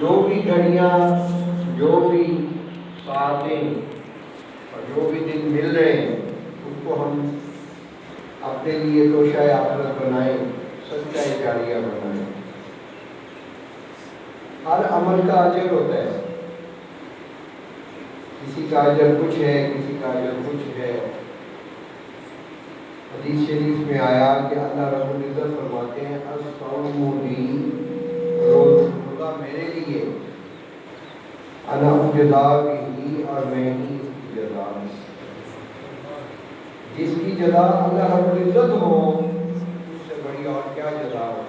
جو بھی گھڑیاں، جو بھی ساعتیں اور جو بھی دن مل رہے ہیں اس کو ہم اپنے لیے توشہ آخرت بنائیں، صدقہ جاریہ بنائیں۔ ہر عمل کا اجر ہوتا ہے، کسی کا اجر کچھ ہے، کسی کا اجر کچھ ہے۔ حدیث شریف میں آیا کہ اللہ رب العزت فرماتے ہیں الصوم لی، روزہ میرے لیے، انا اجزا بھی، اور میں ہی اس کی جزا۔ جس کی جزا اللہ رب العزت ہو اس سے بڑی اور کیا جزا ہو۔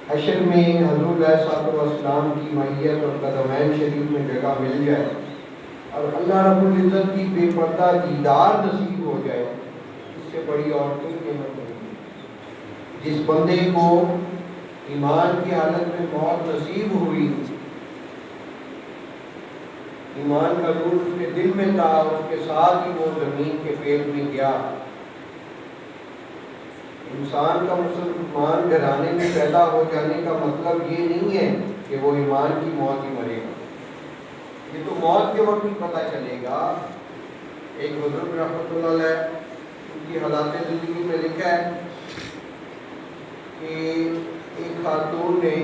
حشر میں حضور علیہ الصلوۃ والسلام کی معیت اور قدمین شریف میں جگہ مل جائے اور اللہ رب العزت کی بے پردہ دیدار نصیب ہو جائے، اس سے بڑی اور کوئی نعمت نہیں۔ جس بندے کو ایمان کی حالت میں موت نصیب ہوئی، ایمان کا نور اس کے دل میں تھا، اس کے ساتھ ہی وہ زمین کے پیٹ میں گیا۔ انسان کا مسلمان گھرانے میں پیدا ہو جانے کا مطلب یہ نہیں ہے کہ وہ ایمان کی موت ہی مرے گا، یہ تو موت کے وقت ہی پتہ چلے گا۔ ایک بزرگ رحمۃ اللہ علیہ ان کی حالات زندگی میں لکھا ہے کہ ایک خاتون نے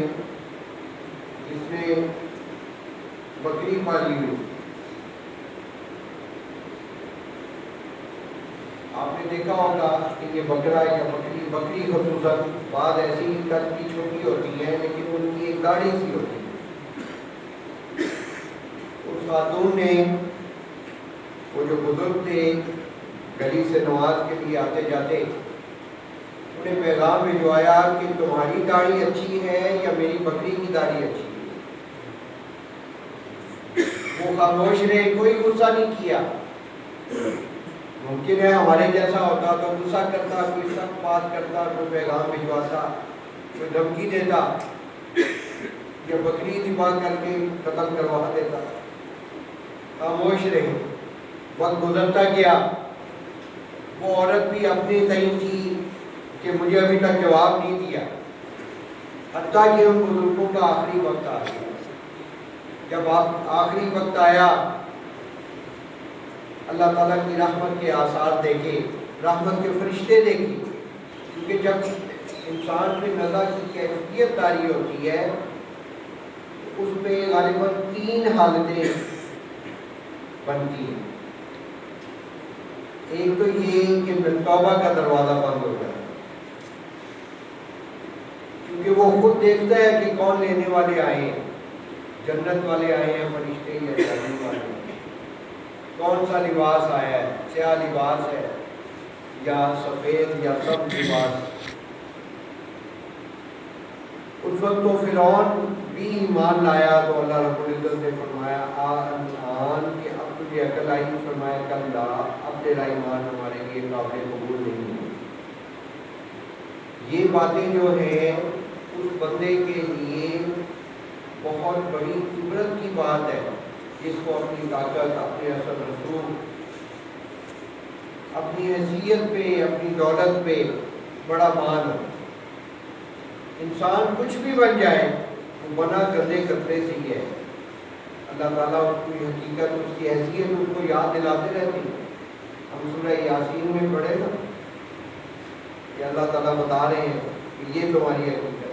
جس نے بکری پالی ہوئی، آپ نے دیکھا ہوگا کہ یہ بکرا یا بکری خصوصاً بعض ایسی قد کی چھوٹی ہوتی ہیں لیکن ان کی ایک داڑھی سی ہوتی ہے۔ اس خاتون نے، وہ جو بزرگ تھے گلی سے نماز کے لیے آتے جاتے، انہیں پیغام بھجوایا کہ تمہاری داڑھی اچھی ہے یا میری بکری کی داڑھی اچھی ہے؟ وہ خاموش رہے، کوئی غصہ نہیں کیا۔ ممکن ہے ہمارے جیسا ہوتا تو غصہ کرتا، کوئی سخت بات کرتا، کوئی پیغام بھجواتا، کوئی دھمکی دیتا یا بکری ذبح کر کے قتل کروا دیتا۔ خاموش رہے، وقت گزرتا گیا، وہ عورت بھی اپنے تئیں تھی کہ مجھے ابھی تک جواب نہیں دیا، حتیٰ کہ ان بزرگوں کا آخری وقت آ گیا۔ جب آخری وقت آیا، اللہ تعالیٰ کی رحمت کے آثار دیکھے، رحمت کے فرشتے دیکھے، کیونکہ جب انسان میں نزا کی کیفیت طاری ہوتی ہے اس پہ غالباً 3 حالتیں بنتی ہیں۔ ایک تو یہ کہ توبہ کا دروازہ بند ہو جائے، کیونکہ وہ خود دیکھتا ہے کہ کون لینے والے آئے ہیں، جنت والے آئے ہیں فرشتے یا جہنم والے، کون سا لباس آیا ہے، سیاہ لباس ہے یا سفید یا سبز لباس۔ اس وقت تو فرعون بھی ایمان لایا تو اللہ رب العزت نے فرمایا آن کہ اب تجھے عقل آئی، فرمایا کلا، اب تیرا ایمان ہمارے لیے قابل قبول نہیں ہے۔ یہ باتیں جو ہیں اس بندے کے لیے بہت بڑی عبرت کی بات ہے، جس کو اپنی طاقت، اپنے اثر رسوخ، اپنی حیثیت پہ، اپنی دولت پہ بڑا مان ہو۔ انسان کچھ بھی بن جائے وہ بنا گندے کپڑے سے ہی ہے۔ اللہ تعالیٰ اس کی حقیقت، اس کی حیثیت اس کو یاد دلاتے رہتے ہیں۔ ہم سورہ یاسین میں پڑھے نا کہ اللہ تعالیٰ بتا رہے ہیں کہ یہ تمہاری حقیقت ہے،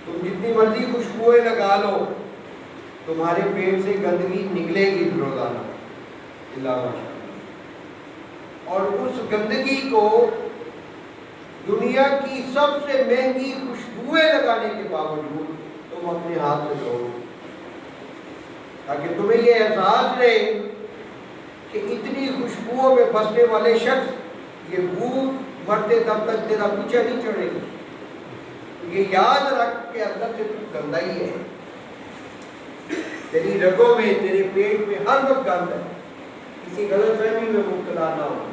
تم جتنی مرضی خوشبوئیں لگا لو تمہارے پیٹ سے گندگی نکلے گی روزانہ اللہ ماشاء اللہ۔ اور اس گندگی کو دنیا کی سب سے مہنگی خوشبوئیں لگانے کے باوجود تم اپنے ہاتھ سے دھو، تاکہ تمہیں یہ احساس رہے کہ اتنی خوشبوؤں میں بسنے والے شخص یہ بو مرتے تب تک تیرا پیچھا نہیں چھوڑے گا۔ یہ یاد رکھ کے اندر سے تو گندا ہی ہے، تیری رگوں میں، تیرے پیٹ میں ہر وقت گند ہے، کسی غلط فہمی میں مبتلا نہ ہو۔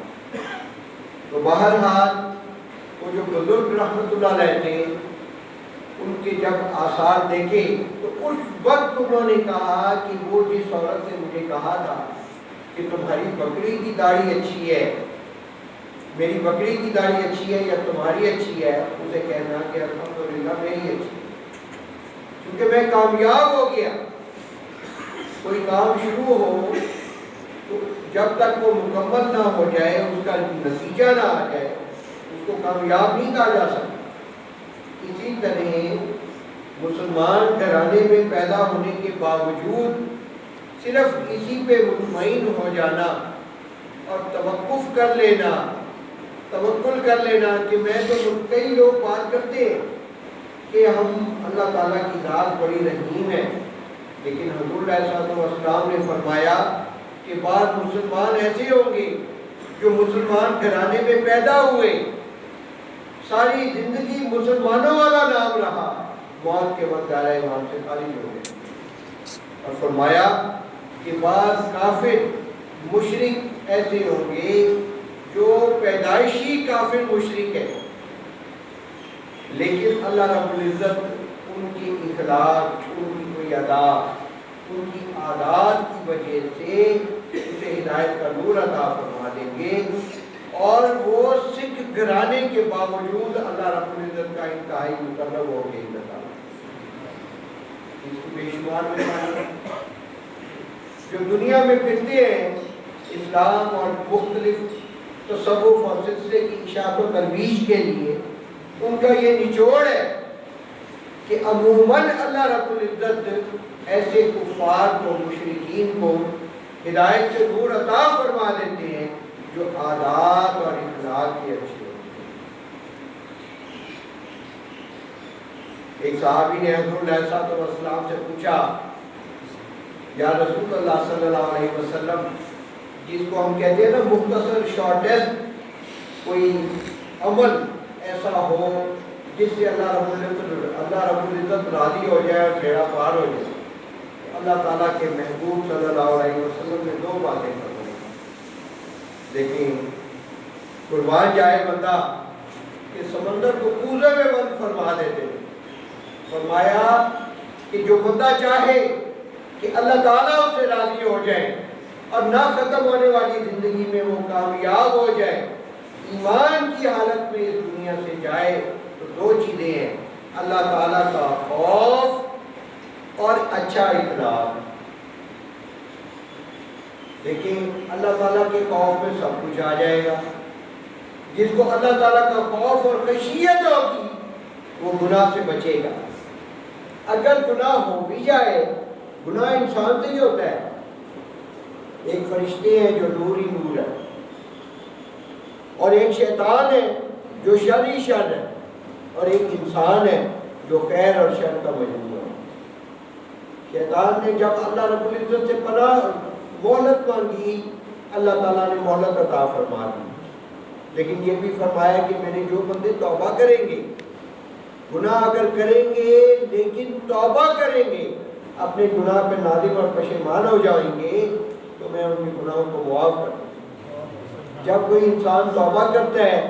تو بہرحال وہ جو بزرگ رحمت اللہ علیہ تھے، ان کے جب آثار دیکھے تو اس وقت انہوں نے کہا کہ وہ جس عورت نے مجھے کہا تھا کہ تمہاری بکری کی داڑھی اچھی ہے میری بکری کی داڑھی اچھی ہے یا تمہاری اچھی ہے، اسے کہنا کہ الحمدللہ میری اچھی ہے، کیونکہ میں کامیاب ہو گیا۔ کوئی کام شروع ہو تو جب تک وہ مکمل نہ ہو جائے، اس کا نتیجہ نہ آ جائے، اس کو کامیاب نہیں کہا جا سکتا۔ اسی طرح مسلمان گھرانے میں پیدا ہونے کے باوجود صرف اسی پہ مطمئن ہو جانا اور توقف کر لینا، توکل کر لینا کہ میں تو کئی لوگ بات کرتے ہیں کہ ہم اللہ تعالیٰ کی ذات بڑی رحیم ہے، لیکن حضور علیہ السلام نے فرمایا کہ بعض مسلمان ایسے ہوں گے جو مسلمان گھرانے میں پیدا ہوئے، ساری زندگی مسلمانوں والا نام رہا، موت کے وقت دائرہ ایمان سے خارج ہو گئے۔ اور فرمایا کہ بعض کافر مشرک ایسے ہوں گے جو پیدائشی کافر مشرک ہے، لیکن اللہ رب العزت ان کی اخلاق، ان کی کوئی ادا، ان کی عادات کی وجہ سے اسے ہدایت کا نور عطا فرما دیں گے، اور وہ سکھ گھرانے کے باوجود اللہ رب العزت کا انتہائی مقرب ہو گئے۔ اس کی بے شمار میں جو دنیا میں پھرتے ہیں اسلام اور مختلف تصوف اور سلسلے کی اشاعت و ترویج کے لیے، ان کا یہ نچوڑ ہے کہ عموماً اللہ رب العزت ایسے کفار کو، مشرکین کو ہدایت سے نور عطا فرما دیتے ہیں جو عادات اور اخلاق کی اچھی ہوتی ہیں۔ ایک صحابی نے حضور علیہ السلام سے پوچھا، یا رسول اللہ صلی اللہ علیہ وسلم، جس کو ہم کہتے ہیں نا مختصر شارٹیسٹ کوئی عمل ایسا ہو جس سے اللہ رب العزت راضی ہو جائے اور بیڑا پار ہو جائے۔ اللہ تعالیٰ کے محبوب صلی اللہ علیہ وسلم نے دو باتیں فرمائی، لیکن قربان جائے بندہ کہ سمندر کو کوزے میں بند فرما دیتے۔ فرمایا کہ جو بندہ چاہے کہ اللہ تعالیٰ اس سے راضی ہو جائے اور نہ ختم ہونے والی زندگی میں وہ کامیاب ہو جائے، ایمان کی حالت میں اس دنیا سے جائے، تو دو چیزیں ہیں، اللہ تعالیٰ کا خوف اور اچھا اخلاق۔ لیکن اللہ تعالیٰ کے خوف میں سب کچھ آ جائے گا۔ جس کو اللہ تعالیٰ کا خوف اور خشیت ہوگی وہ گناہ سے بچے گا۔ اگر گناہ ہو بھی جائے، گناہ انسان سے ہی ہوتا ہے، ایک فرشتے ہیں جو نور ہی نور ہے، اور ایک شیطان ہے جو شر ہی شر ہے، اور ایک انسان ہے جو خیر اور شر کا مجموعہ ہے۔ شیطان نے جب اللہ رب العزت سے پناہ مہلت مانگی، اللہ تعالیٰ نے مہلت عطا فرما دی، لیکن یہ بھی فرمایا کہ میرے جو بندے توبہ کریں گے، گناہ اگر کریں گے لیکن توبہ کریں گے، اپنے گناہ پہ نادم اور پشیمان ہو جائیں گے، تو میں ان کے گناہوں کو معاف کر دوں۔ جب کوئی انسان توبہ کرتا ہے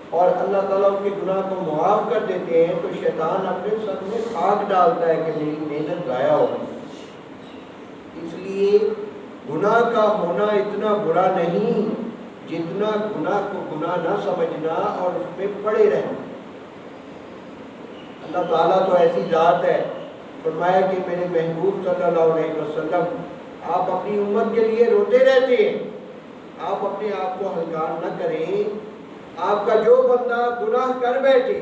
اور اللہ تعالیٰ اس کے گناہ کو معاف کر دیتے ہیں، تو شیطان اپنے سر میں خاک ڈالتا ہے کہ میری محنت ضائع ہو گئی۔ اس لیے گناہ کا ہونا اتنا برا نہیں جتنا گناہ کو گناہ نہ سمجھنا اور اس میں پڑے رہنا۔ اللہ تعالیٰ تو ایسی ذات ہے، فرمایا کہ میرے محبوب صلی اللہ علیہ وسلم آپ اپنی امت کے لیے روتے رہتے ہیں، آپ اپنے آپ کو ہلکان نہ کریں۔ آپ کا جو بندہ گناہ کر بیٹھے،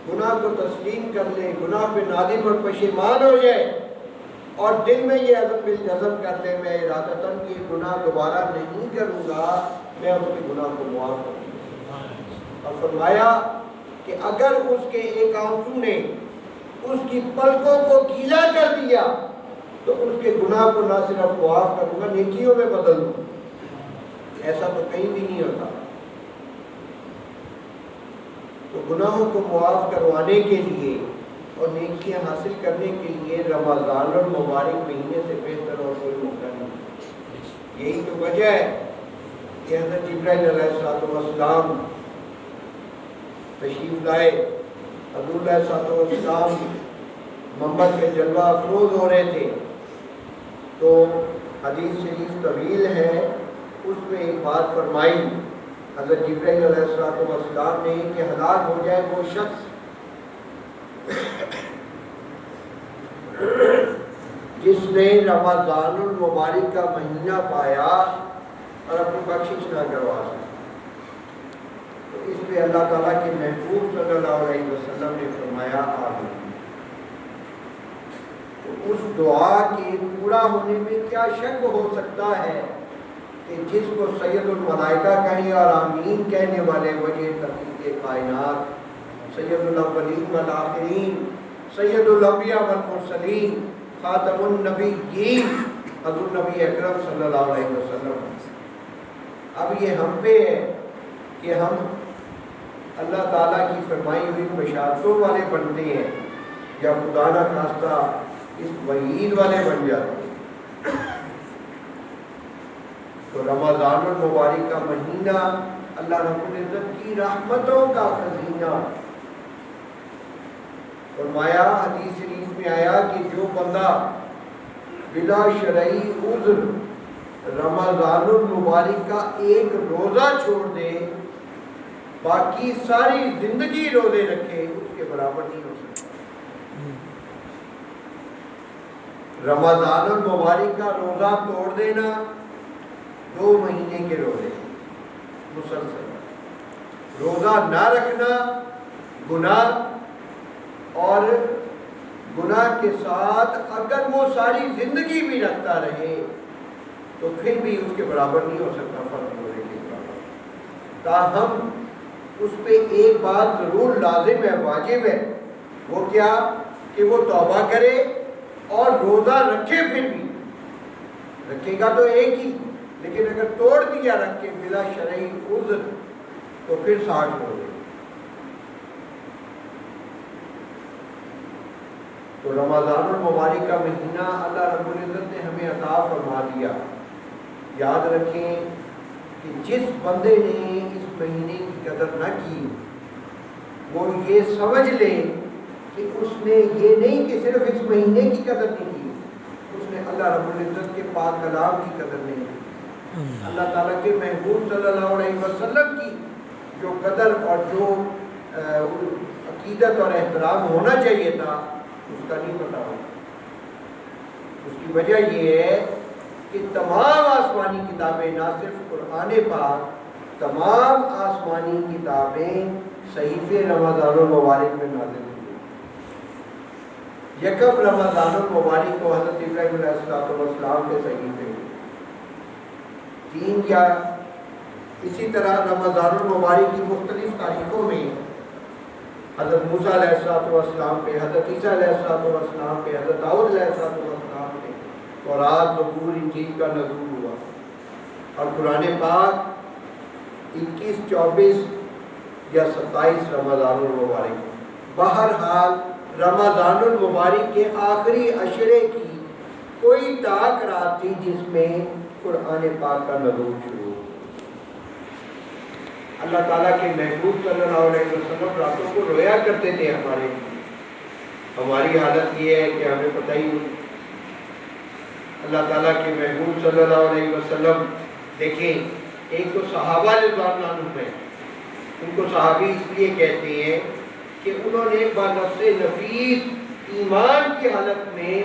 گناہ کو تسلیم کر لے، گناہ پہ نادم اور پشیمان ہو جائے، اور دل میں یہ عزم کرتے ہیں میں ارادتاً یہ گناہ دوبارہ نہیں کروں گا، میں اس کے گناہ کو معاف کروں گا۔ اور فرمایا کہ اگر اس کے ایک آنسو نے اس کی پلکوں کو گیلا کر دیا تو اس کے گناہ کو نہ صرف معاف کروں گا، نیکیوں میں بدل دوں۔ ایسا تو کہیں بھی نہیں ہوتا۔ تو گناہوں کو معاف کروانے کے لیے اور نیکیاں حاصل کرنے کے لیے رمضان المبارک مہینے سے بہتر اور کوئی موقع نہیں۔ یہی تو وجہ ہے کہ حضرت جبرائیل علیہ السلام تشریف لائے، حضور علیہ السلام منبر پہ جلوہ افروز ہو رہے تھے، تو حدیث شریف طویل ہے، اس میں ایک بات فرمائی حضرت جبرائیل علیہ السلام نے کہ ہلاک ہو جائے وہ شخص جس نے رمضان المبارک کا مہینہ پایا اور اپنی بخشش نہ کروا سکا۔ تو اس پہ اللہ تعالیٰ کے محبوب صلی اللہ علیہ وسلم نے فرمایا آمین۔ تو اس دعا کے پورا ہونے میں کیا شک ہو سکتا ہے کہ جس کو سید الملائکہ کہیں اور آمین کہنے والے وجہ تخلیق کائنات، سید الاولین والآخرین، سید الانبیاء والمرسلین، خاتم النبیین حضور نبی اکرم صلی اللہ علیہ وسلم۔ اب یہ ہم پہ ہے کہ ہم اللہ تعالیٰ کی فرمائی ہوئی بشارتوں والے بنتے ہیں یا خدا نہ خواستہ اس وعید والے بن جاتے ہیں۔ تو رمضان المبارک کا مہینہ اللہ رب العزت کی رحمتوں کا خزینہ، فرمایا حدیث شریف میں آیا کہ جو بندہ بلا شرعی عذر رمضان المبارک کا ایک روزہ چھوڑ دے، باقی ساری زندگی روزے رکھے، اس کے برابر نہیں ہو سکتا۔ رمضان المبارک کا روزہ توڑ دینا 2 مہینے کے روزے مسلسل، روزہ نہ رکھنا گناہ، اور گناہ کے ساتھ اگر وہ ساری زندگی بھی رکھتا رہے تو پھر بھی اس کے برابر نہیں ہو سکتا، فرض روزے کے برابر۔ تاہم اس پہ ایک بات ضرور لازم ہے، واجب ہے، وہ کیا کہ وہ توبہ کرے اور روزہ رکھے، پھر بھی رکھے گا تو ایک ہی، لیکن اگر توڑ دیا رکھ کے بلا شرعی عذر تو پھر 60 روزے۔ تو رمضان المبارک کا مہینہ اللہ رب العزت نے ہمیں عطا فرما دیا۔ یاد رکھیں کہ جس بندے نے اس مہینے کی قدر نہ کی وہ یہ سمجھ لے کہ اس نے یہ نہیں کہ صرف اس مہینے کی قدر نہیں کی، اس نے اللہ رب العزت کے پاک کلام کی قدر نہیں کی، اللہ تعالیٰ کے محبوب صلی اللہ علیہ وسلم کی جو قدر اور جو عقیدت اور احترام ہونا چاہیے تھا اس کا نہیں پتا ہوگا۔ اس کی وجہ یہ ہے کہ تمام آسمانی کتابیں، نہ صرف قرآن پاک، تمام آسمانی کتابیں صحیفے رمضان المبارک میں نازل ہوئی۔ یکم رمضان المبارک کو حضرت ابراہیم علیہ السلام کے صحیفے، 3 یا اسی طرح رمضان المبارک کی مختلف تاریخوں میں حضرت موسیٰ علیہ السلام پہ، حضرت عیسیٰ علیہ السلام پہ، حضرت داؤد علیہ السلام پہ تورات، زبور، انجیل کا نزول ہوا، اور قرآن پاک 21، 24 یا 27 رمضان المبارک۔ بہرحال رمضان المبارک کے آخری عشرے کی کوئی طاق رات تھی جس میں قرآن پاک کا نزول شروع۔ اللہ تعالیٰ کے محبوب صلی اللہ علیہ وسلم راتوں کو رویا کرتے تھے ہماری حالت یہ ہے کہ ہمیں پتہ ہی نہیں۔ اللہ تعالیٰ کے محبوب صلی اللہ علیہ وسلم دیکھیں، ایک تو صحابہ رضوان عنہم ہیں، ان کو صحابی اس لیے کہتے ہیں کہ انہوں نے بنفس نفیس ایمان کی حالت میں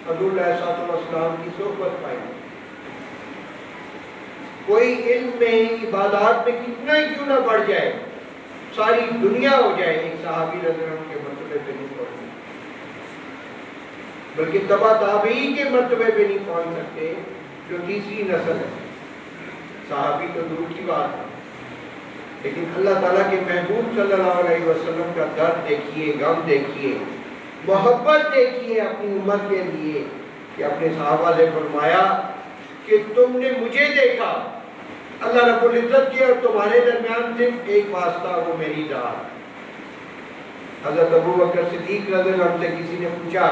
حضور علیہ السلام کی صحبت پائی۔ کوئی علم میں، عبادات میں کتنا ہی کیوں نہ بڑھ جائے، ساری دنیا ہو جائے، ایک صحابی رضی اللہ عنہ کے مرتبے پہ نہیں پہنچ سکتے، بلکہ تبع تابعی کے مرتبے پہ نہیں پہنچ سکتے جو تیسری نسل ہے۔ صحابی تو دور کی بات ہے، لیکن اللہ تعالیٰ کے محبوب صلی اللہ علیہ وسلم کا درد دیکھیے، غم دیکھیے، محبت دیکھیے اپنی امت کے لیے کہ اپنے صحابہ سے فرمایا کہ تم نے مجھے دیکھا، اللہ رب العزت کی اور تمہارے درمیان صرف ایک واسطہ، وہ میری ذات۔ حضرت ابو بکر صدیق رضی اللہ عنہ سے کسی نے پوچھا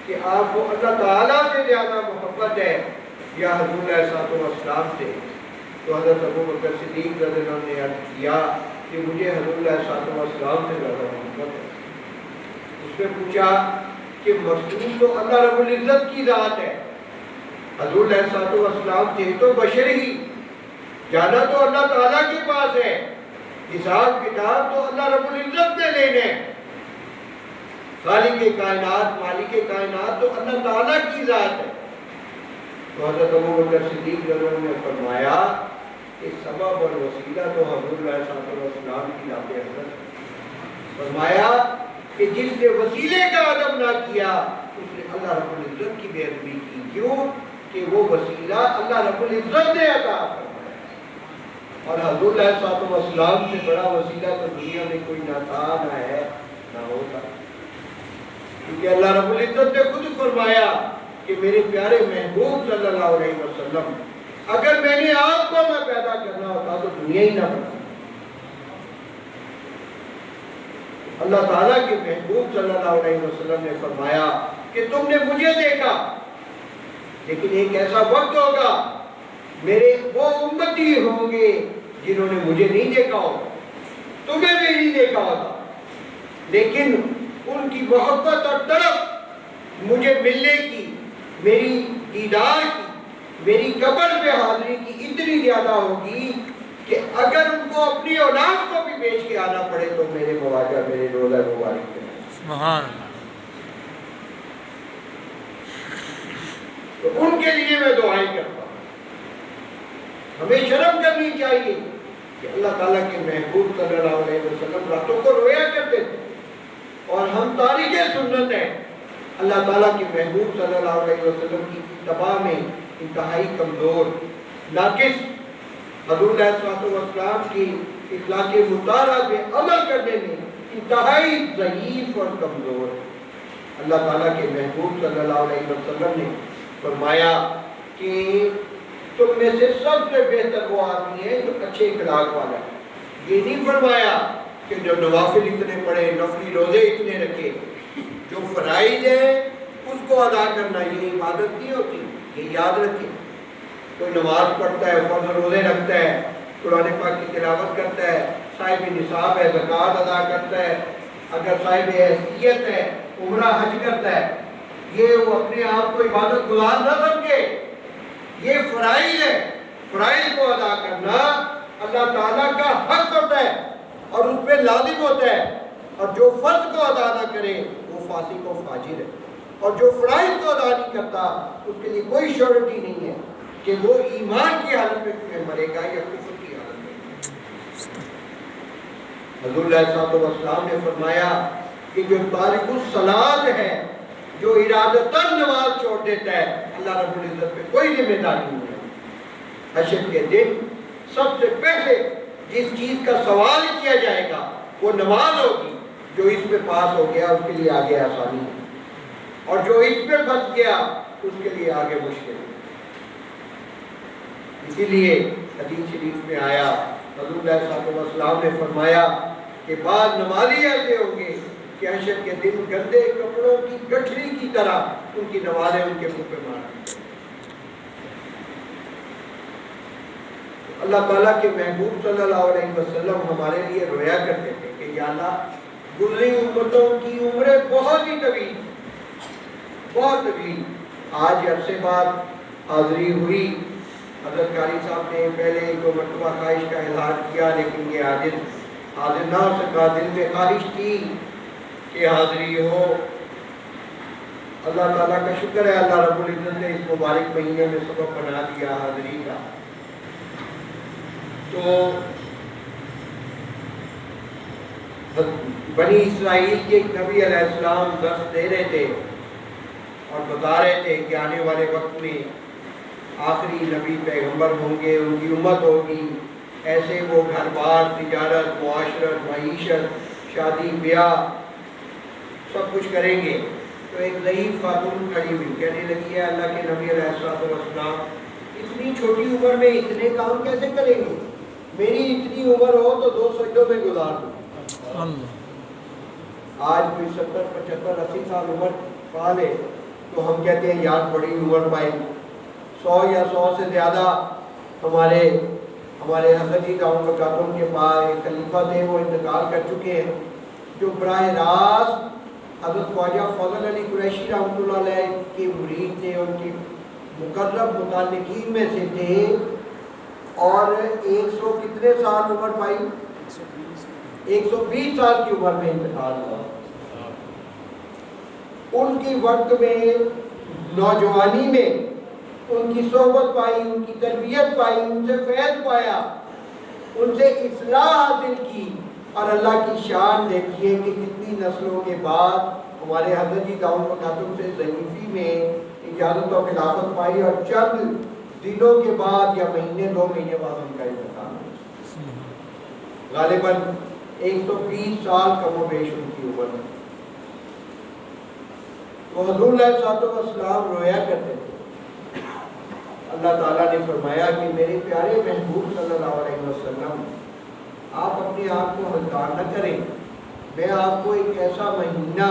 کہ آپ کو اللہ تعالیٰ سے زیادہ محبت ہے یا حضور علیہ السلام سے؟ تو حضرت ابو بکر صدیق رضی اللہ عنہ نے عرض کیا کہ مجھے حضور علیہ السلام سے زیادہ محبت ہے۔ اس نے پوچھا کہ مقصود تو اللہ رب العزت کی ذات ہے، حضور علیہ السلام تھے تو بشر ہی، جانا تو اللہ تعالیٰ کے پاس ہے، حساب کتاب تو اللہ رب العزت نے لینے، خالق کائنات مالک کائنات تو اللہ تعالیٰ کی ذات ہے۔ تو حضرت ابوبکر صدیق رضی اللہ عنہ نے فرمایا کہ سبب اور وسیلہ تو حضور علیہ السلام کی ذات حضرت ہے۔ فرمایا کہ جس نے وسیلے کا ادب نہ کیا اس نے اللہ رب العزت کی بے ادبی کی، کیوں کہ وہ وسیلہ اللہ رب العزت نے عطا فرمایا، اور حضور علیہ السلام سے بڑا وسیلہ تو دنیا میں کوئی نہ تھا نہ ہے نہ ہوگا، کیونکہ اللہ رب العزت نے خود فرمایا کہ میرے پیارے محبوب صلی اللہ علیہ وسلم اگر میں نے آپ کو نہ پیدا کرنا ہوتا تو دنیا ہی نہ بنتی۔ اللہ تعالیٰ کے محبوب صلی اللہ علیہ وسلم نے فرمایا کہ تم نے مجھے دیکھا، لیکن ایک ایسا وقت ہوگا میرے وہ امتی ہوں گے جنہوں نے مجھے نہیں دیکھا ہوگا، تمہیں بھی نہیں دیکھا ہوگا، لیکن ان کی محبت اور طلب مجھے ملنے کی، میری دیدار کی، میری قبر پہ حاضری کی اتنی زیادہ ہوگی کہ اگر ان کو اپنی اولاد کو بھی بیچ کے آنا پڑے تو میرے مواجہ میرے روزہ مبارک میں، سبحان اللہ۔ تو ان کے لیے میں دعائیں کرتا ہوں۔ ہمیں شرم کرنی چاہیے کہ اللہ تعالیٰ کے محبوب صلی اللہ علیہ وسلم راتوں کو رویا کرتے تھے، اور ہم تاریخ سنت ہیں، اللہ تعالیٰ کے محبوب صلی اللہ علیہ وسلم کی اتباع میں انتہائی کمزور، ناقص، حضور علیہ السلام کی اخلاق مطالعہ پہ عمل کرنے میں انتہائی ضعیف اور کمزور۔ اللہ تعالیٰ کے محبوب صلی اللہ علیہ وسلم نے فرمایا کہ تم میں سے سب سے بہتر وہ آدمی ہے جو اچھے اخلاق والا ہے۔ یہ نہیں فرمایا کہ جو نوافل اتنے پڑھے، نفلی روزے اتنے رکھے، جو فرائض ہے اس کو ادا کرنا یہ عبادت نہیں ہوتی، یہ یاد رکھیں۔ کوئی نماز پڑھتا ہے، فرض روزے رکھتا ہے، قرآن پاک کی تلاوت کرتا ہے، صاحب نصاب ہے، زکوٰۃ ادا کرتا ہے، اگر صاحب حیثیت ہے عمرہ حج کرتا ہے، یہ وہ اپنے آپ کو عبادت گزار نہ سمجھے، یہ فرائض ہے۔ فرائض کو ادا کرنا اللہ تعالیٰ کا حق ہوتا ہے اور اس پہ لازم ہوتا ہے، اور جو فرض کو ادا نہ کرے وہ فاسق و فاجر ہے، اور جو فرائض کو ادا نہیں کرتا اس کے لیے کوئی شیورٹی نہیں ہے کہ وہ ایمان کی حالت میں مرے گا یا کفر کی حالت میں۔ حضور علیہ السلام نے فرمایا کہ جو تارک الصلاۃ ہے، جو ارادتاً نماز چھوڑ دیتا ہے، اللہ رب العزت پہ کوئی ذمہ داری نہیں ہے۔ حشر کے دن سب سے پہلے جس چیز کا سوال کیا جائے گا وہ نماز ہوگی، جو اس میں پاس ہو گیا اس کے لیے آگے آسانی ہے، اور جو اس میں پھنس گیا اس کے لیے آگے مشکل ہے۔ اسی لیے حدیث شریف میں آیا، حضور علیہ السلام نے فرمایا کہ بعض نمازی ایسے ہوں گے کہ حشر کے دن گندے کپڑوں کی گٹھری کی طرح ان کی نمازیں ان کے منہ پہ مار۔ اللہ تعالیٰ کے محبوب صلی اللہ علیہ وسلم ہمارے لیے رویا کرتے تھے کہ یا اللہ گزری امتوں کی عمریں بہت ہی طویل، بہت طویل، آج عرصے بعد حاضری ہوئی، حضرت قاری صاحب نے پہلے 2 مرتبہ خواہش کا اظہار کیا لیکن یہ حاضر نہ ہو سکا، دل میں خواہش تھی کہ حاضری ہو۔ اللہ تعالیٰ کا شکر ہے، اللہ رب العزت نے اس مبارک مہینے میں سبب بنا دیا حاضری کا۔ تو بنی اسرائیل کے ایک نبی علیہ السلام درس دے رہے تھے اور بتا رہے تھے کہ آنے والے وقت میں آخری نبی پیغمبر ہوں گے، ان کی امت ہوگی، ایسے وہ گھر بار، تجارت، معاشرت، معیشت، شادی بیاہ سب کچھ کریں گے۔ تو ایک ضعیف خاتون کھڑی ہوئی کہنے لگی ہے اللہ کے نبی علیہ السلام اتنی چھوٹی عمر میں اتنے کام کیسے کریں گے؟ میری اتنی عمر ہو تو 2 سجدوں میں گزار دوں۔ آج کوئی 70، 75، 80 سال عمر پا لے تو ہم کہتے ہیں یار بڑی عمر پائی۔ 100 یا 100 سے زیادہ ہمارے حضرت جی گاؤں کا خاتون کے پاس ایک خلیفہ تھے، وہ انتقال کر چکے ہیں، جو براہ راست حضرت خواجہ فضل علی قریشی رحمۃ اللہ علیہ کے مرید تھے، ان کی مقرب متعلقین میں سے تھے۔ اور 100 کتنے سال عمر پائی؟ 120 سال کی عمر میں انتقال ہوا۔ ان کی وقت میں نوجوانی میں ان کی صحبت پائی، ان کی تربیت پائی، ان سے فیض پایا، ان سے اصلاح حاصل کی، اور اللہ کی شان دیکھیے کہ کتنی نسلوں کے بعد ہمارے حضرت جی داؤد خاتون سے ضعیفی میں اجازت و خلافت پائی، اور چند دنوں کے بعد یا مہینے 2 مہینے بعد ان کا انتقال ہوا۔ غالباً 120 سال کم و بیش ان کی عمر ہے۔ تو حضور علیہ الصلوۃ والسلام رویا کرتے تھے۔ اللہ تعالیٰ نے فرمایا کہ میرے پیارے محبوب صلی اللہ علیہ وسلم، آپ اپنے آپ کو ہلکا نہ کریں، میں آپ کو ایک ایسا مہینہ،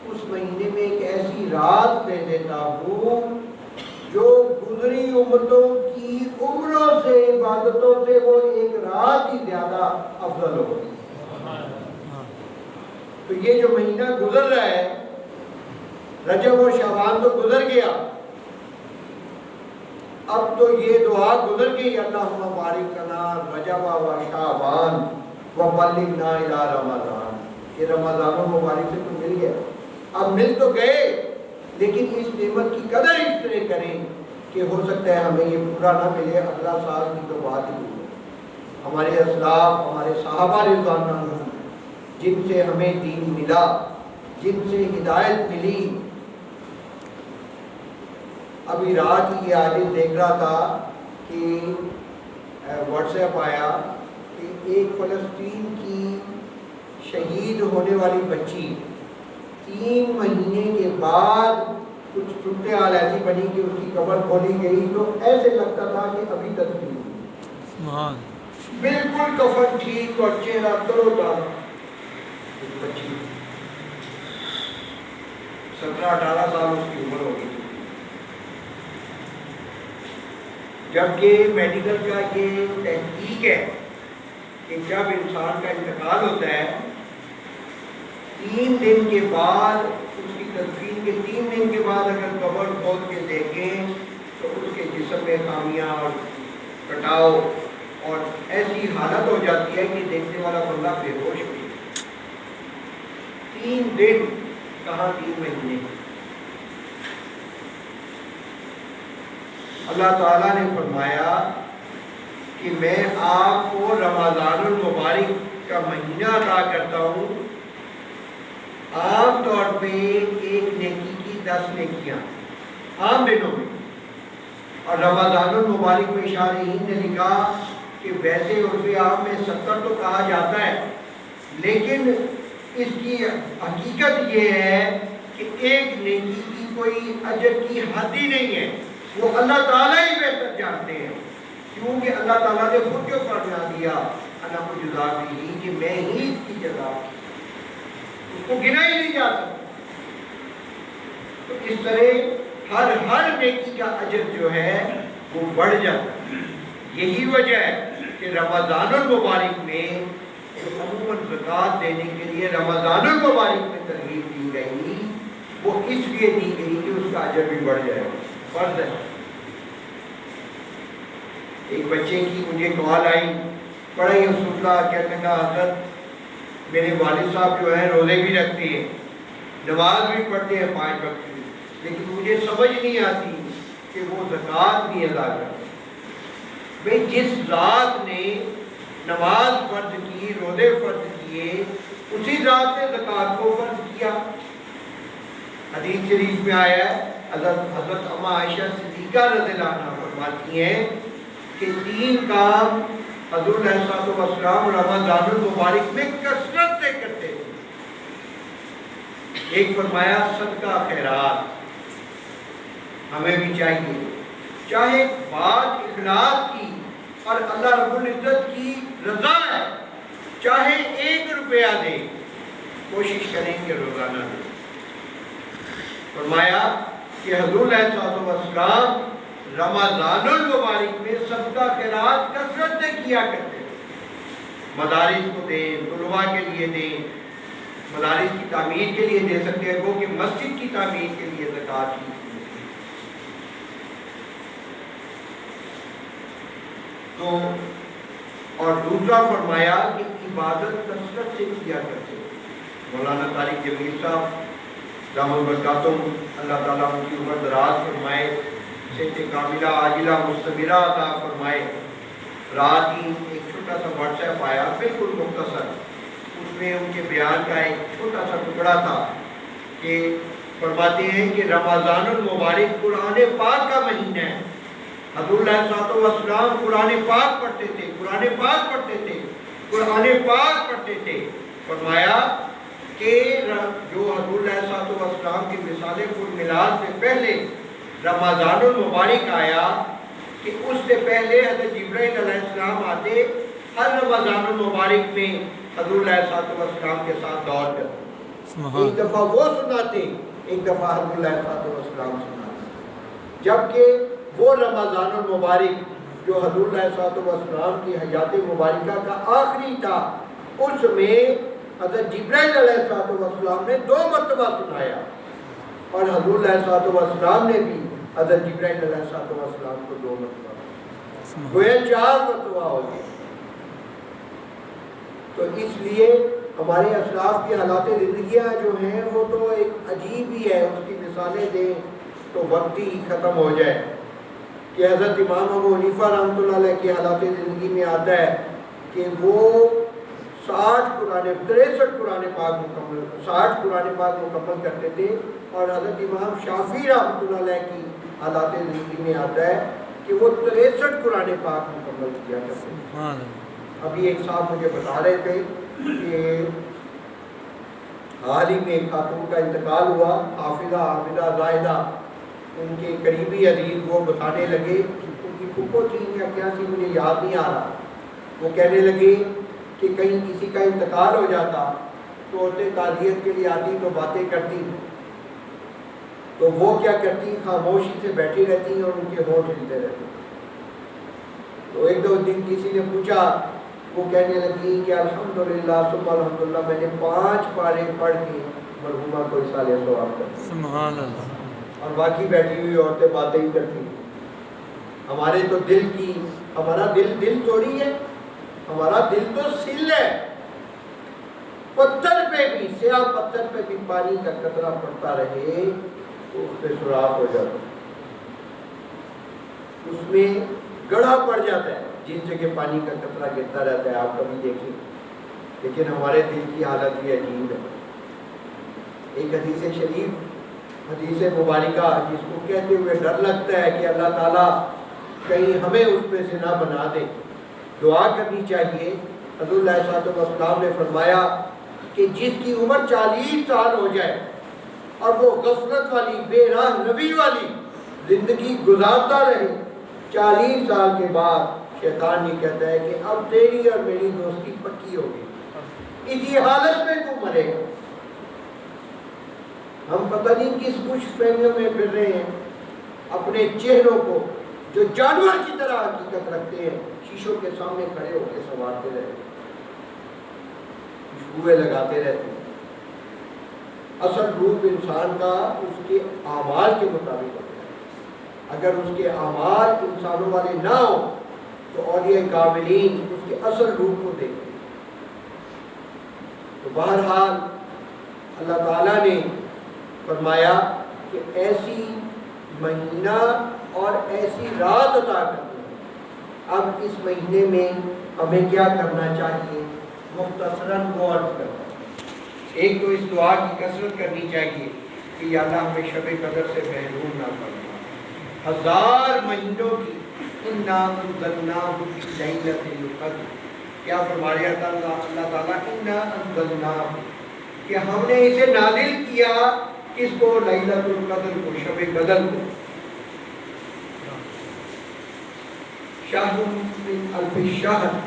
اس مہینے میں ایک ایسی رات دے دیتا ہوں جو گزری امتوں کی عمروں سے، عبادتوں سے وہ ایک رات ہی زیادہ افضل ہو۔ تو یہ جو مہینہ گزر رہا ہے، رجب و شعبان تو گزر گیا، اب تو یہ دعا گزر گئی، اللہم بارک لنا رجب و شعبان وبلغنا الی رمضان۔ یہ رمضان المبارک سے تو مل گیا، اب مل تو گئے، لیکن اس نعمت کی قدر اس طرح کریں کہ ہو سکتا ہے ہمیں یہ پورا نہ ملے، اگلا سال کی تو بات ہی نہیں۔ ہمارے اسلاف، ہمارے صحابہ رضوان اللہ جن سے ہمیں دین ملا، جن سے ہدایت ملی، ابھی رات ہی یہ عاجز دیکھ رہا تھا کہ واٹس ایپ آیا کہ ایک فلسطین کی شہید ہونے والی بچی 3 مہینے کے بعد کچھ صورتحال ایسی بنی کہ اس کی قبر کھولی گئی، تو ایسے لگتا تھا کہ ابھی تدفین ہوئی، بالکل کفن ٹھیک اور چہرہ ترو تازہ بچی، 17-18 سال اس کی عمر ہوگی۔ جبکہ میڈیکل کا یہ تحقیق ہے کہ جب انسان کا انتقال ہوتا ہے 3 دن کے بعد، اس کی تدفین کے 3 دن کے بعد اگر قبر کھول کے دیکھیں تو اس کے جسم میں خامیاں اور کٹاؤ اور ایسی حالت ہو جاتی ہے کہ دیکھنے والا بندہ بے ہوش ہو جاتا ہے۔ 3 دن کہاں 3 مہینے۔ اللہ تعالیٰ نے فرمایا کہ میں آپ کو رمضان المبارک کا مہینہ عطا کرتا ہوں، عام طور پہ 1 نیکی کی 10 نیکیاں عام دنوں میں، اور رمضان المبارک میں شارحین نے لکھا کہ ویسے عرف عام میں 70 تو کہا جاتا ہے، لیکن اس کی حقیقت یہ ہے کہ 1 نیکی کی کوئی اجر کی حد ہی نہیں ہے، وہ اللہ تعالیٰ ہی بہتر جانتے ہیں، کیونکہ اللہ تعالیٰ نے خود جو فرما دیا انا مجزا بھی، کہ میں ہی اس کی جزا، اس کو گنا ہی نہیں جا سکتا۔ تو اس طرح ہر نیکی کا اجر جو ہے وہ بڑھ جاتا ہے۔ یہی وجہ ہے کہ رمضان المبارک میں عموماً زکوٰۃ دینے کے لیے رمضان المبارک میں ترغیب دی گئی، وہ اس لیے دی گئی کہ اس کا اجر بھی بڑھ جائے، فرض ہے۔ ایک بچے کی مجھے کال آئی، بڑا ہی افسوس، کہنے کا حضرت میرے والد صاحب جو ہیں روزے بھی رکھتے ہیں، نماز بھی پڑھتے ہیں 5 وقت کی، لیکن مجھے سمجھ نہیں آتی کہ وہ زکوٰۃ نہیں ادا کرتے۔ بھئی جس ذات نے نماز فرض کی، روزے فرض کیے، اسی ذات نے زکوٰۃ کو فرض کیا۔ حدیث شریف میں آیا ہے، حضرت اما عائشہ صدیقہ رضی اللہ عنہ فرماتی ہیں کہ 3 کام حضور علیہ الصلوۃ والسلام رمضان المبارک میں کثرت سے کرتے تھے۔ ایک فرمایا صدقہ خیرات، ہمیں بھی چاہیے، چاہے بات اخلاص کی اور اللہ رب العزت کی رضا ہے، چاہے 1 روپیہ دے، کوشش کریں کہ روزانہ دیں۔ فرمایا کہ حضور علیہ الصلوۃ والسلام رمضان المبارک میں صدقہ خیرات کثرت سے کیا کرتے ہیں، مدارس کو دیں، طلباء کے لیے دیں، مدارس کی تعمیر کے لیے دے سکتے ہیں، وہ کہ مسجد کی تعمیر کے لیے زکوٰۃ کی۔ تو اور دوسرا فرمایا کہ عبادت کثرت سے کیا کرتے. مولانا طارق جمیل صاحب دامن برکاتہم اللہ تعالیٰ ان کی عمر دراز فرمائے, صحت کاملہ عاجلہ مستمرہ عطا فرمائے. رات ہی ایک چھوٹا سا واٹس ایپ آیا, بالکل مختصر, اس میں ان کے بیان کا ایک چھوٹا سا ٹکڑا تھا کہ فرماتے ہیں کہ رمضان المبارک قرآن پاک کا مہینہ ہے. حضور علیہ الصلوۃ والسلام قرآن پاک پڑھتے تھے, قرآن پاک پڑھتے تھے, قرآن پاک پڑھتے تھے. فرمایا کہ جو حضور علیہ الصلوۃ والسلام کی مثال میلاد سے پہلے رمضان المبارک آیا کہ اس سے پہلے حضرت جبرائیل علیہ السلام آتے, ہر رمضان المبارک میں حضور علیہ الصلوۃ والسلام کے ساتھ دور کرتے. ایک دفعہ وہ سناتے, ایک دفعہ حضور علیہ الصلوۃ والسلام سناتے. جبکہ وہ رمضان المبارک جو حضور علیہ الصلوۃ والسلام کی حیات مبارکہ کا آخری تھا, اس میں حضرت جبرائیل علیہ الصلوۃ والسلام نے 2 مرتبہ سنایا, اور حضور علیہ الصلوۃ والسلام نے بھی حضرت جبرائیل علیہ الصلوۃ والسلام کو 2 مرتبہ, گویا 4 مرتبہ ہو گئے. تو اس لیے ہمارے اسلاف کی حالات زندگیاں جو ہیں وہ تو ایک عجیب ہی ہے, اس کی مثالیں دیں تو وقت ہی ختم ہو جائے. کہ حضرت امام ابو حنیفہ رحمۃ اللہ علیہ کی حالات زندگی میں آتا ہے کہ وہ 63 قرآن پاک مکمل کرتے تھے, اور حضرت امام شافعی رحمۃ اللہ علیہ کی حالات زندگی میں آتا ہے کہ وہ 63 قرآن پاک مکمل کیا کرتے تھے. ابھی ایک صاحب مجھے بتا رہے تھے کہ حال ہی میں ایک خاتون کا انتقال ہوا, حافظہ عابدہ زاہدہ, ان کے قریبی عزیز وہ بتانے لگے, ان کی پھپھو تھی یا کیا تھی مجھے یاد نہیں آ رہا, وہ کہنے لگے کہ کہیں کسی کا انتقال ہو جاتا تو عورتیں تعزیت کے لیے آتی تو باتیں کرتی, تو وہ کیا کرتی, خاموشی سے بیٹھی رہتی اور ان کے ہونٹ ہلتے رہتے. تو ایک دو دن کسی نے پوچھا, وہ کہنے لگی کہ الحمدللہ ثم الحمدللہ میں نے 5 پارے پڑھ کے مرحومہ کو اصالہ ثواب کر دیا. سبحان اللہ. اور باقی بیٹھی ہوئی عورتیں باتیں ہی کرتی. ہمارے تو ہمارا دل تھوڑی ہے, ہمارا دل تو سل ہے. پتھر پہ بھی, سیاہ پتھر پہ بھی پانی کا قطرہ پڑتا رہے تو اس پہ سوراخ ہو جاتا ہے, اس میں گڑھا پڑ جاتا ہے جس جگہ پانی کا قطرہ گرتا رہتا ہے. آپ کبھی دیکھیں, لیکن ہمارے دل کی حالت بھی عجیب ہے. ایک حدیث شریف, حدیث مبارکہ جس کو کہتے ہوئے ڈر لگتا ہے کہ اللہ تعالیٰ کہیں ہمیں اس میں سے نہ بنا دے, دعا کرنی چاہیے. حضور علیہ الصلوۃ والسلام نے فرمایا کہ جس کی عمر 40 سال ہو جائے اور وہ غفلت والی, بے راہ روی والی زندگی گزارتا رہے, 40 سال کے بعد شیطان یہ کہتا ہے کہ اب تیری اور میری دوستی پکی ہوگی, اسی حالت میں تو مرے گا. ہم پتہ نہیں کس خوش فہمیوں میں پھر رہے ہیں, اپنے چہروں کو جو جانور کی طرح حقیقت رکھتے ہیں شیشوں کے سامنے کھڑے ہو کے سنوارتے رہتے ہیں, خوشبوئیں لگاتے رہتے ہیں. اصل روپ انسان کا اس کے اعمال کے مطابق ہوتا ہے. اگر اس کے اعمال انسانوں والے نہ ہوں تو اولیاء کاملین اس کے اصل روپ کو دیکھتے ہیں. تو بہرحال اللہ تعالیٰ نے فرمایا کہ ایسی مہینہ اور ایسی رات عطا کرنی ہے. اب اس مہینے میں ہمیں کیا کرنا چاہیے, مختصراً وہ عرض کرتا ہے. ایک تو اس دعا کی کثرت کرنی چاہیے کہ یا اللہ ہمیں شب قدر سے محروم نہ فرما. 1000 مہینوں کی انا انزلناہ فی لیلۃ القدر, کیا فرما رہا تھا اللہ تعالیٰ, انا انزلناہ, کہ ہم نے اسے نازل کیا کس کو, لیلۃ القدر کو, شب قدر کو. شہر من الف شہر,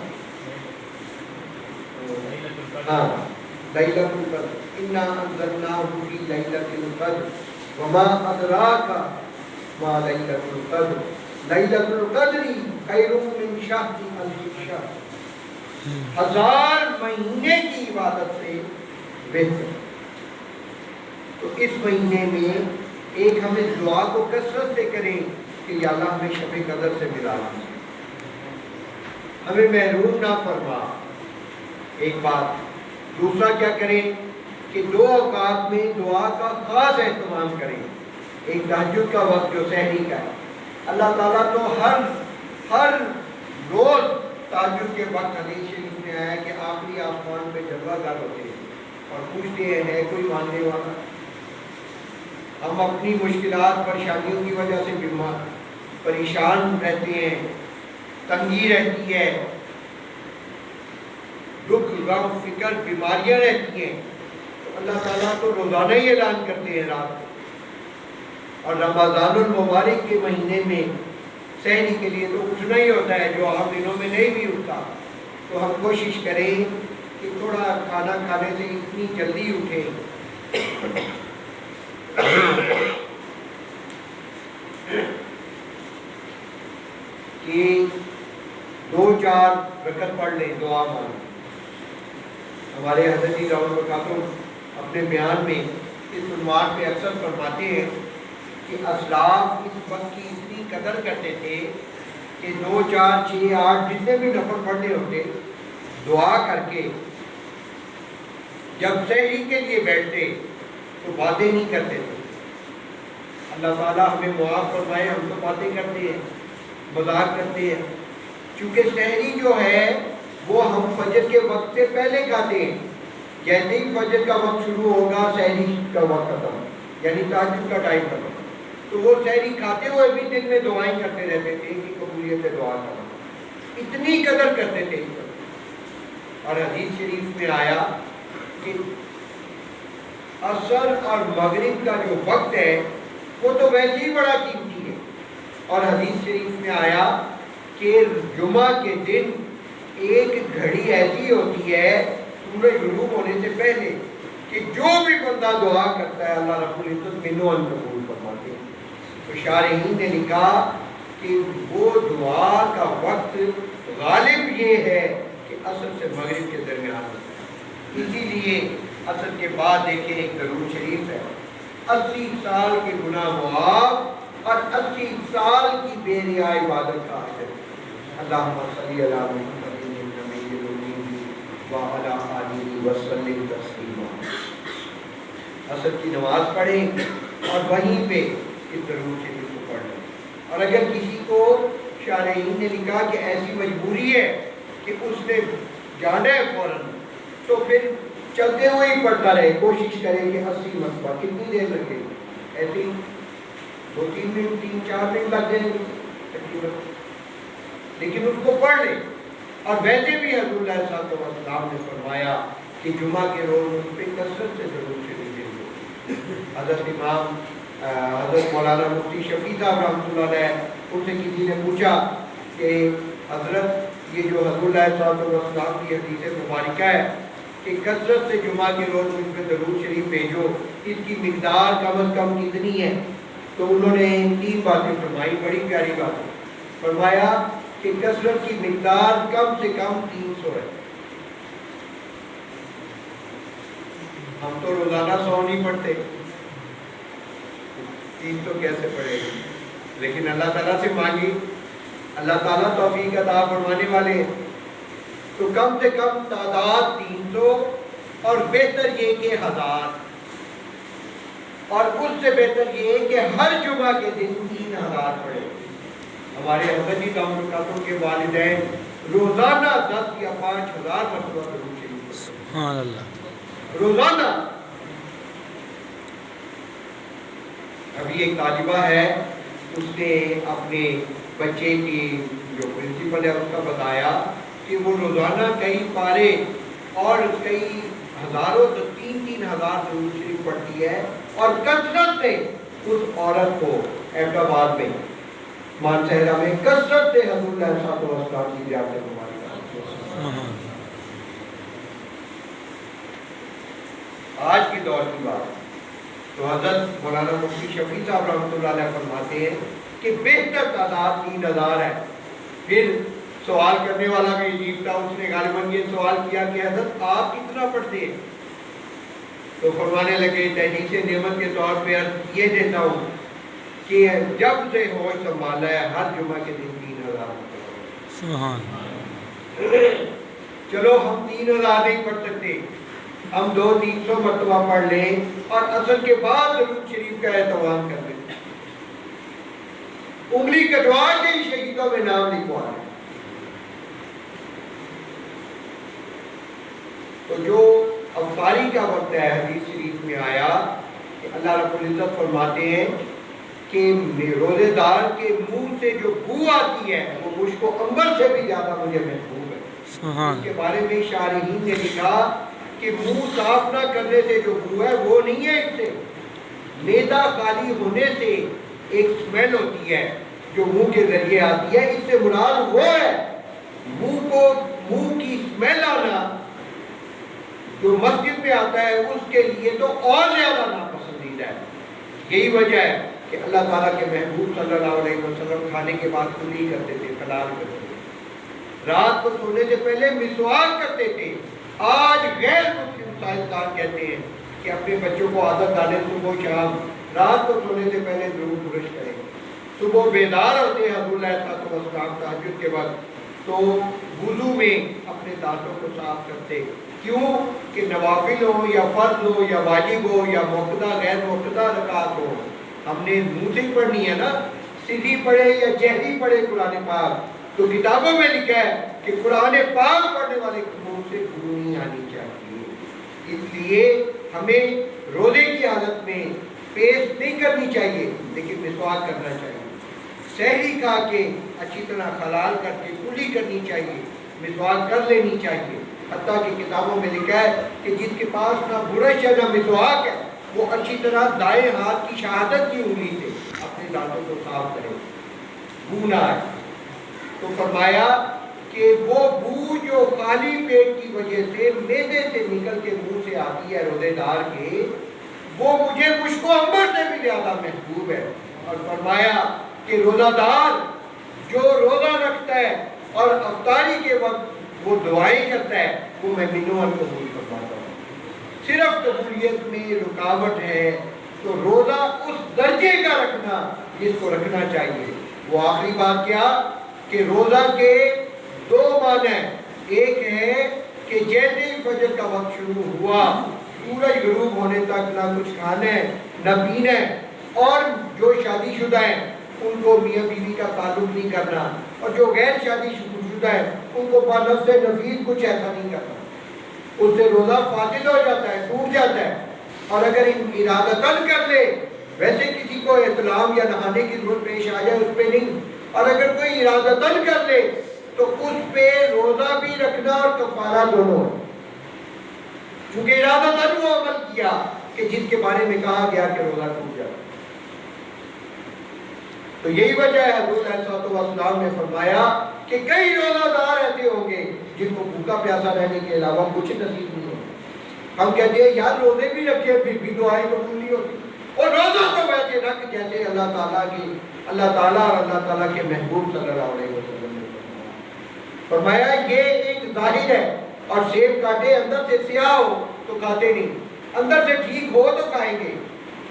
ہاں لیلۃ القدر, انا انزلناہ فی لیلۃ القدر وما ادراک ما لیلۃ القدر لیلۃ القدر خیر من شہر الف شہر. 1000 مہینے کی عبادت سے بہتر. تو اس مہینے میں ایک ہم اس دعا کو کثرت سے کریں کہ یا اللہ ہمیں شب قدر سے ملا. ہمیں محروم نہ فرما، ایک بات۔ دوسرا کیا کریں کہ 2 اوقات میں دعا کا خاص اہتمام کریں۔ ایک تہجد کا وقت جو سحری کا ہے، اللہ تعالیٰ تو ہر روز تہجد کے وقت حدیث شریف میں آیا کہ آخری آسمان پہ جلوہ گر ہوتے ہیں اور پوچھتے ہیں ہے کوئی ماننے والا؟ ہم اپنی مشکلات پریشانیوں کی وجہ سے بیمار پریشان رہتے ہیں، تنگی رہتی ہے، دکھ غم فکر بیماریاں رہتی ہیں، تو اللہ تعالیٰ تو روزانہ ہی اعلان کرتے ہیں رات کو۔ اور رمضان المبارک کے مہینے میں سحری کے لیے تو اٹھنا ہی ہوتا ہے، جو عام دنوں میں نہیں بھی اٹھتا۔ تو ہم کوشش کریں کہ تھوڑا کھانا کھانے سے اتنی جلدی اٹھیں کہ 2-4 رکعت پڑھ لیں، دعا مانگ۔ ہمارے حضرت جی داؤد برکاتہ اپنے بیان میں اس عنوان پہ اکثر فرماتے ہیں کہ اسلاف اس وقت کی اتنی قدر کرتے تھے کہ 2 4 6 8 جتنے بھی نفل پڑھنے ہوتے دعا کر کے جب سحری کے لیے بیٹھتے تو باتیں نہیں کرتے تھے۔ اللہ تعالیٰ ہمیں معاف فرمائے، ہم تو باتیں کرتے ہیں، مذاق کرتے ہیں، چونکہ سحری جو ہے وہ ہم فجر کے وقت سے پہلے کھاتے ہیں۔ جیسے ہی فجر کا وقت شروع ہوگا سحری کا وقت ختم، یعنی تہجد کا ٹائم ختم، تو وہ سحری کھاتے ہوئے بھی دل میں دعائیں کرتے رہتے تھے کہ قبولیت دعا کرنا، اتنی قدر کرتے تھے۔ اور حدیث شریف میں آیا کہ عصر اور مغرب کا جو وقت ہے وہ تو ویسے ہی بڑا قیمتی ہے، اور حدیث شریف میں آیا کہ جمعہ کے دن ایک گھڑی ایسی ہوتی ہے سورج غروب ہونے سے پہلے کہ جو بھی بندہ دعا کرتا ہے اللہ رب العزت منو ان قبول فرماتے ہیں۔ تو شارحین نے لکھا کہ وہ دعا کا وقت غالب یہ ہے کہ عصر سے مغرب کے درمیان ہوتا ہے۔ اسی لیے عصر کے بعد دیکھیں ایک درود شریف ہے، 80 سال کے گناہ معاف اور 80 سال کی بے ریا عبادت کا اجر۔ اللہم صلی علی محمد النبی الامی وعلی آلہ وسلم تسلیما۔ عصر کی نماز پڑھیں اور وہیں پہ اس درود شریف کو پڑھ لیں۔ اور اگر کسی کو شارحین نے لکھا کہ ایسی مجبوری ہے کہ اس نے جانا ہے فوراً، تو پھر چلتے ہوئے ہی پڑھتا رہے، کوشش کرے کہ 80 مرتبہ، کتنی دیر لگے گی؟ ایسے ہی 2-3 منٹ 3-4 منٹ لگ جائیں گے تقریباً، لیکن اس کو پڑھ لیں۔ اور ویسے بھی حضور اللہ صلی اللہ علیہ وسلم نے فرمایا کہ جمعہ کے روز اس پہ کثرت سے درود شریف پڑھیں۔ حضرت امام حضرت مولانا مفتی شفیع صاحب رحمۃ اللہ علیہ، ان سے کسی نے پوچھا کہ حضرت یہ جو حضور اللہ صلی اللہ علیہ وسلم کی حدیث مبارکہ ہے کہ کثرت سے جمعہ کے روز مجھ پہ درود شریف بھیجو، اس کی مقدار کم از کم کتنی ہے؟ تو انہوں نے 3 باتیں فرمائی، بڑی پیاری باتیں فرمایا کہ کثرت کی مقدار کم سے کم 300 ہے۔ ہم تو روزانہ 100 نہیں پڑھتے، 300 کیسے پڑھے گی؟ لیکن اللہ تعالیٰ سے مانگی، اللہ تعالیٰ توفیق عطا فرمانے والے ہیں۔ تو کم سے کم تعداد 300، اور بہتر یہ کہ 1000، اور اس سے بہتر یہ کہ ہر جمعہ کے دن 3000 پڑھے۔ ہمارے حضرت جی داؤد برکاتہ کے والدین روزانہ 10 یا 5000 مرتبہ درود شریف پڑھتے۔ سبحان اللہ، روزانہ۔ ابھی ایک طالبہ ہے، اس نے اپنے بچے کی جو پرنسپل ہے اس کا بتایا کہ وہ روزانہ کئی پارے اور کئی ہزاروں 3-3 ہزار درود شریف پڑھتی ہے، اور کثرت سے اس عورت کو احمد آباد میں مانسہرہ میں کثرت سے حضور اللہ صلی اللہ علیہ وسلم کی زیارت مبارکہ۔ آج کے دور کی بات تو حضرت مولانا مفتی شفیع صاحب رحمۃ اللہ علیہ فرماتے ہیں کہ بہتر تعداد 3000 ہے۔ پھر سوال کرنے والا بھی عجیب تھا، اس نے غالباً یہ سوال کیا کہ حضرت آپ کتنا پڑھتے ہیں؟ تو فرمانے لگے تحدیث نعمت کے طور پہ عرض یہ دیتا ہوں کہ جب سے ہوش سنبھالا ہے ہر جمعہ کے دن 3000 سبحان چلو ہم 3000 نہیں پڑھ سکتے، ہم 200-300 مرتبہ پڑھ لیں اور اثر کے بعد درود شریف کا اہتمام کر لیں، انگلی کٹوا کے ہی شہیدوں میں نام لکھوا لیں۔ تو جو افطاری کا وقت ہے حدیث شریف میں آیا کہ اللہ رب العزت فرماتے ہیں کہ روزے دار کے منہ سے جو بو آتی ہے وہ مجھ کو عنبر سے بھی زیادہ مجھے محبوب ہے۔ اس کے بارے میں شارحین نے لکھا کہ منہ صاف نہ کرنے سے جو بو ہے وہ نہیں ہے، اس سے معدہ خالی ہونے سے ایک سمیل ہوتی ہے جو منہ کے ذریعے آتی ہے، اس سے مراد وہ ہے منہ کی سمیل آنا جو مسجد میں آتا ہے اس کے لیے تو اور زیادہ ناپسندیدہ ہے۔ یہی وجہ ہے کہ اللہ تعالیٰ کے محبوب صلی اللہ علیہ وسلم کھانے کے بعد کلی کرتے تھے، حلال کرتے تھے، رات کو سونے سے پہلے مسواک کرتے تھے۔ آج غیر مسلم سائنسدان کہتے ہیں کہ اپنے بچوں کو عادت ڈالیں صبح شام رات کو سونے سے پہلے ضرور برش کریں۔ صبح بیدار ہوتے ہیں حضور علیہ السلام تہجد کے وقت تو وضو میں اپنے دانتوں کو صاف کرتے، کیوں کہ نوافل ہو یا فرض ہو یا واجب ہو یا موقدہ غیر موقدہ رکعت ہو، ہم نے منہ سے ہی پڑھنی ہے نا، سیدھی پڑھے یا جہری پڑھے قرآن پاک، تو کتابوں میں لکھا ہے کہ قرآن پاک پڑھنے والے منہ سے بو نہیں آنی چاہیے۔ اس لیے ہمیں روزے کی حالت میں پیسٹ نہیں کرنی چاہیے لیکن مسواک کرنا چاہیے، سحری کھا کے اچھی طرح حلال کر کے کلی کرنی چاہیے، مسواک کر لینی چاہیے۔ حتیٰ کہ کتابوں میں لکھا ہے کہ جس کے پاس نہ برش ہے نہ مسواک ہے وہ اچھی طرح دائیں ہاتھ کی شہادت کی انگلی سے اپنے دانتوں کو صاف کرے، بو نہ آئے۔ تو فرمایا کہ وہ بو جو خالی پیٹ کی وجہ سے معدے سے نکل کے منہ سے آتی ہے روزے دار کے، وہ مجھ کو عنبر سے بھی زیادہ محبوب ہے۔ اور فرمایا کہ روزہ دار جو روزہ رکھتا ہے اور افطاری کے وقت وہ دعائیں کرتا ہے وہ میں منوں اور قبول فرماتا ہوں۔ صرف قبولیت میں رکاوٹ ہے تو روزہ اس درجے کا رکھنا جس کو رکھنا چاہیے۔ وہ آخری بات کیا کہ روزہ کے 2 معنی، ایک ہے کہ جیسے ہی فجر کا وقت شروع ہوا سورج غروب ہونے تک نہ کچھ کھانا ہے نہ پینا ہے، اور جو شادی شدہ ہیں ان کو میاں بیوی کا تعلق نہیں کرنا، اور جو غیر شادی شدہ ہیں ان کو بنفس نفیس کچھ ایسا نہیں کرنا، اس سے روزہ فاسد ہو جاتا ہے، ٹوٹ جاتا ہے۔ اور اگر ارادتاً کر لے، ویسے کسی کو احتلام یا نہانے کی ضرورت پیش آ جائے اس پہ نہیں، اور اگر کوئی ارادتاً کر لے تو اس پہ روزہ بھی رکھنا اور کفارہ دونوں، چونکہ ارادتاً وہ عمل کیا کہ جس کے بارے میں کہا گیا کہ روزہ ٹوٹ جائے۔ تو یہی وجہ ہے حضور علیہ السلام نے فرمایا کہ کئی روزہ دار ایسے ہوں گے جن کو بھوکا پیاسا رہنے کے علاوہ کچھ نصیب نہیں ہوگا۔ ہم کہتے ہیں یار روزے بھی رکھے پھر بھی دعائیں قبول نہیں ہوتی، اور روزہ تو ویسے رکھ جیسے اللہ تعالیٰ اور اللہ تعالیٰ کے محبوب صلی اللہ علیہ وسلم نے فرمایا یہ ایک ظاہر ہے، اور سیب کاٹے اندر سے سیاہ ہو تو کھاتے نہیں، اندر سے ٹھیک ہو تو کھائیں گے۔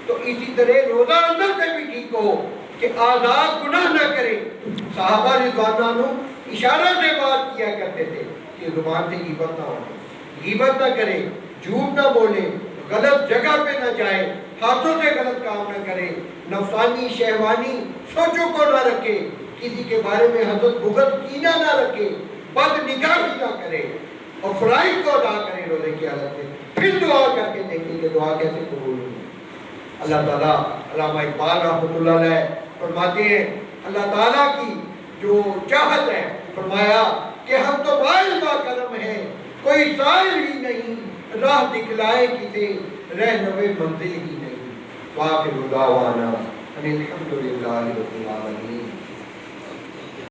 تو اسی طرح روزہ اندر سے بھی ٹھیک ہو کہ آزاد گناہ نہ کرے۔ صحابہ رضوان عنہ اشارہ سے بات کیا کرتے تھے کہ زبان سے غیبت نہ ہو، غیبت نہ کرے، جھوٹ نہ بولے، غلط جگہ پہ نہ جائے، ہاتھوں سے غلط کام نہ کرے، نفسانی شہوانی سوچوں کو نہ رکھے، کسی کے بارے میں حسد بغض کینہ نہ رکھے، بد نگاہی نہ کرے، اور فرائض کو ادا کرے روزے کی حالت میں، پھر دعا کر کے دیکھیں کہ دعا کیسے قبول ہوئی۔ اللہ تعالیٰ علامہ اقبال رحمۃ اللہ علیہ فرماتے ہیں اللہ تعالیٰ کی جو چاہت ہے، فرمایا کہ ہم تو بائل با کرم ہیں، کوئی سائل ہی نہیں، راہ دکھلائے کسے رہنمے منزل ہی نہیں۔ وآخر دعوانا ان الحمد للہ رب العالمین۔